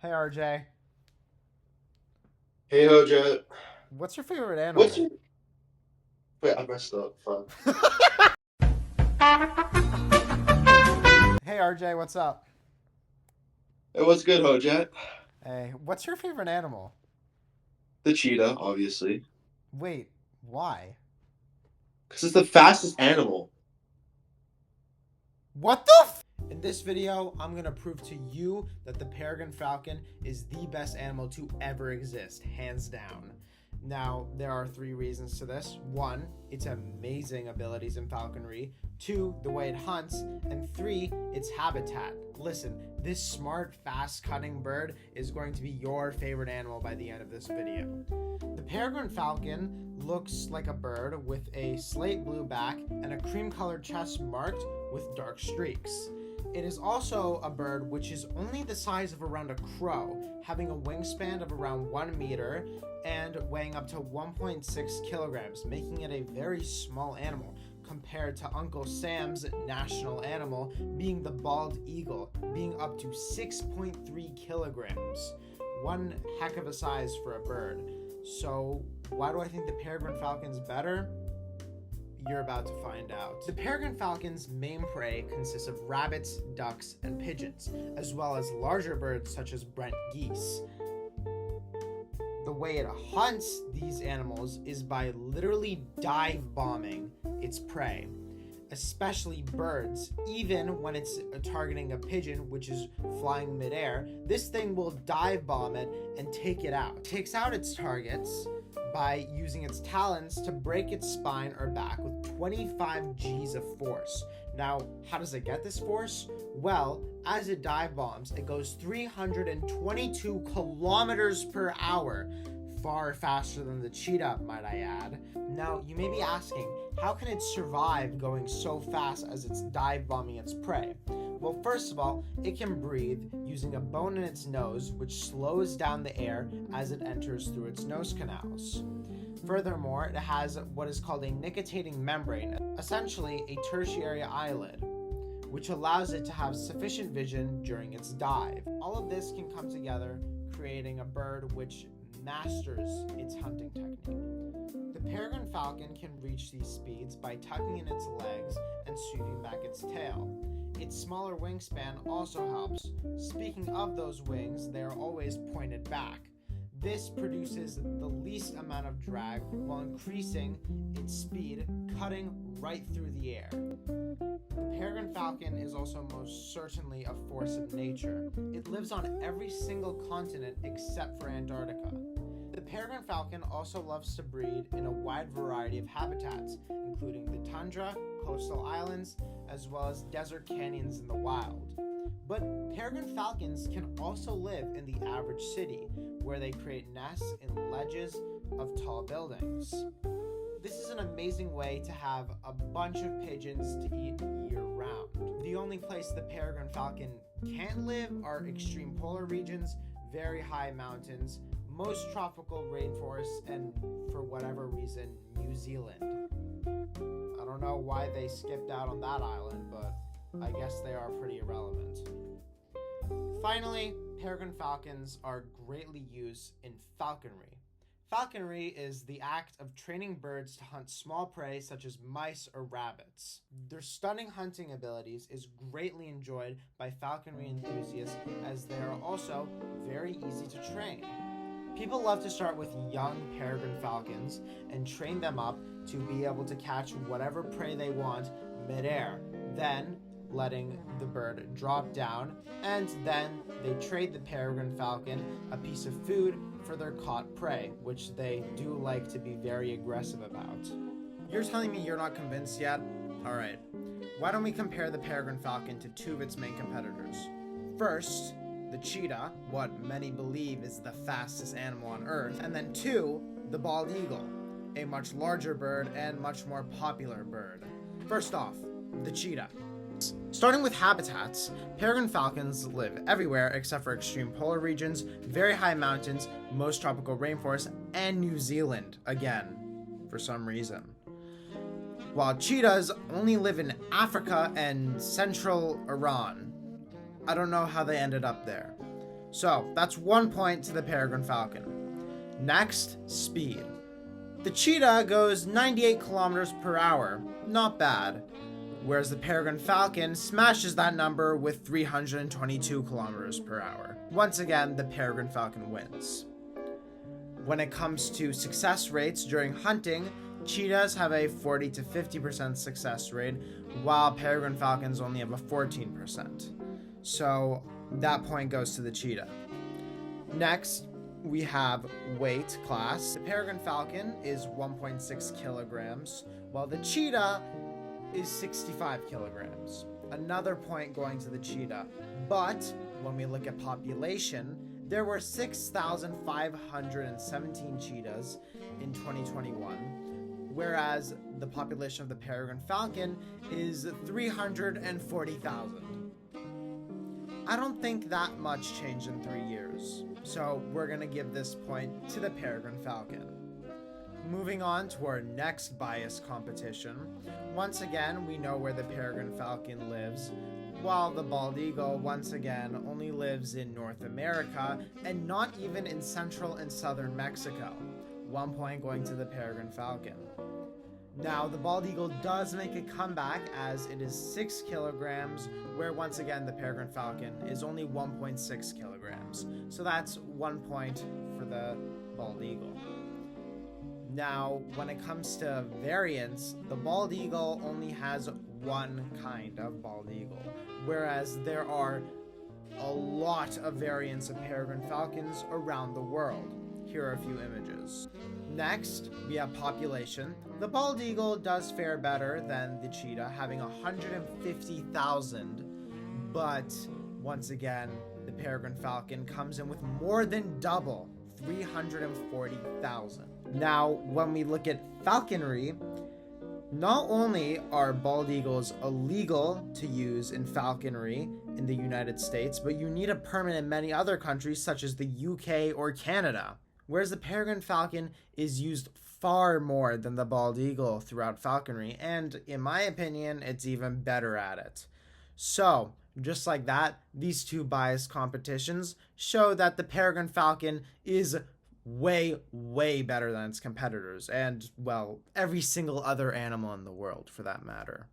Hey RJ, Hey Hoja, what's your favorite what's animal? your wait? I messed up. Fuck. Hey RJ, what's up? Hey, what's good, Hoja? Hey, what's your favorite animal? The cheetah, obviously, Wait, why? because it's the fastest animal. What the In this video, I'm gonna prove to you that the peregrine falcon is the best animal to ever exist, hands down. Now, there are three reasons to this. One, its amazing abilities in falconry. Two, the way it hunts. And three, its habitat. Listen, this smart, fast, cunning bird is going to be your favorite animal by the end of this video. The peregrine falcon looks like a bird with a slate blue back and a cream colored chest marked with dark streaks. It is also a bird which is only the size of around a crow, having a wingspan of around 1 meter and weighing up to 1.6 kilograms, making it a very small animal compared to Uncle Sam's national animal being the bald eagle, being up to 6.3 kilograms. One heck of a size for a bird. So, why do I think the peregrine falcon's better? You're about to find out. The peregrine falcon's main prey consists of rabbits, ducks, and pigeons, as well as larger birds such as Brent geese. The way it hunts these animals is by literally dive bombing its prey, especially birds. Even when it's targeting a pigeon, which is flying midair, this thing will dive bomb it and take it out. It takes out its targets by using its talons to break its spine or back with 25 G's of force. Now, how does it get this force? Well, as it dive bombs, it goes 322 kilometers per hour, far faster than the cheetah, might I add. Now, you may be asking, how can it survive going so fast as it's dive bombing its prey? Well, first of all, it can breathe using a bone in its nose, which slows down the air as it enters through its nose canals. Furthermore, it has what is called a nictitating membrane, essentially a tertiary eyelid, which allows it to have sufficient vision during its dive. All of this can come together, creating a bird which masters its hunting technique. The peregrine falcon can reach these speeds by tucking in its legs and sweeping back its tail. Its smaller wingspan also helps. Speaking of those wings, they are always pointed back. This produces the least amount of drag while increasing its speed, cutting right through the air. The peregrine falcon is also most certainly a force of nature. It lives on every single continent except for Antarctica. The peregrine falcon also loves to breed in a wide variety of habitats, including the tundra, coastal islands, as well as desert canyons in the wild. But peregrine falcons can also live in the average city, where they create nests in ledges of tall buildings. This is an amazing way to have a bunch of pigeons to eat year-round. The only place the peregrine falcon can't live are extreme polar regions, very high mountains, most tropical rainforests, and for whatever reason, New Zealand. I don't know why they skipped out on that island, but I guess they are pretty irrelevant. Finally, peregrine falcons are greatly used in falconry. Falconry is the act of training birds to hunt small prey such as mice or rabbits. Their stunning hunting abilities is greatly enjoyed by falconry enthusiasts as they are also very easy to train. People love to start with young peregrine falcons and train them up to be able to catch whatever prey they want midair, then letting the bird drop down, and then they trade the peregrine falcon a piece of food for their caught prey, which they do like to be very aggressive about. You're telling me you're not convinced yet? Alright, why don't we compare the peregrine falcon to two of its main competitors? First, the cheetah, what many believe is the fastest animal on Earth, and then two, the bald eagle, a much larger bird and much more popular bird. First off, the cheetah. Starting with habitats, peregrine falcons live everywhere except for extreme polar regions, very high mountains, most tropical rainforests, and New Zealand, again, for some reason. While cheetahs only live in Africa and central Iran. I don't know how they ended up there. So that's 1 point to the Peregrine Falcon. Next, speed. The cheetah goes 98 kilometers per hour, not bad, whereas the Peregrine Falcon smashes that number with 322 kilometers per hour. Once again, the Peregrine Falcon wins. When it comes to success rates during hunting, cheetahs have a 40 to 50% success rate, while Peregrine Falcons only have a 14%. So that point goes to the cheetah. Next, we have weight class. The Peregrine Falcon is 1.6 kilograms, while the cheetah is 65 kilograms. Another point going to the cheetah. But when we look at population, there were 6,517 cheetahs in 2021, whereas the population of the Peregrine Falcon is 340,000. I don't think that much changed in 3 years, so we're going to give this point to the Peregrine Falcon. Moving on to our next bias competition. Once again, we know where the Peregrine Falcon lives, while the bald eagle, once again, only lives in North America and not even in central and southern Mexico. 1 point going to the Peregrine Falcon. Now, the bald eagle does make a comeback as it is 6 kilograms, where once again the Peregrine Falcon is only 1.6 kilograms. So that's 1 point for the bald eagle. Now, when it comes to variants, the bald eagle only has one kind of bald eagle, whereas there are a lot of variants of Peregrine Falcons around the world. Here are a few images. Next, we have population. The bald eagle does fare better than the cheetah, having 150,000, but once again, the Peregrine Falcon comes in with more than double, 340,000. Now, when we look at falconry, not only are bald eagles illegal to use in falconry in the United States, but you need a permit in many other countries such as the UK or Canada. Whereas the Peregrine Falcon is used far more than the bald eagle throughout falconry, and in my opinion, it's even better at it. So, just like that, these two biased competitions show that the Peregrine Falcon is way, way better than its competitors, and, well, every single other animal in the world for that matter.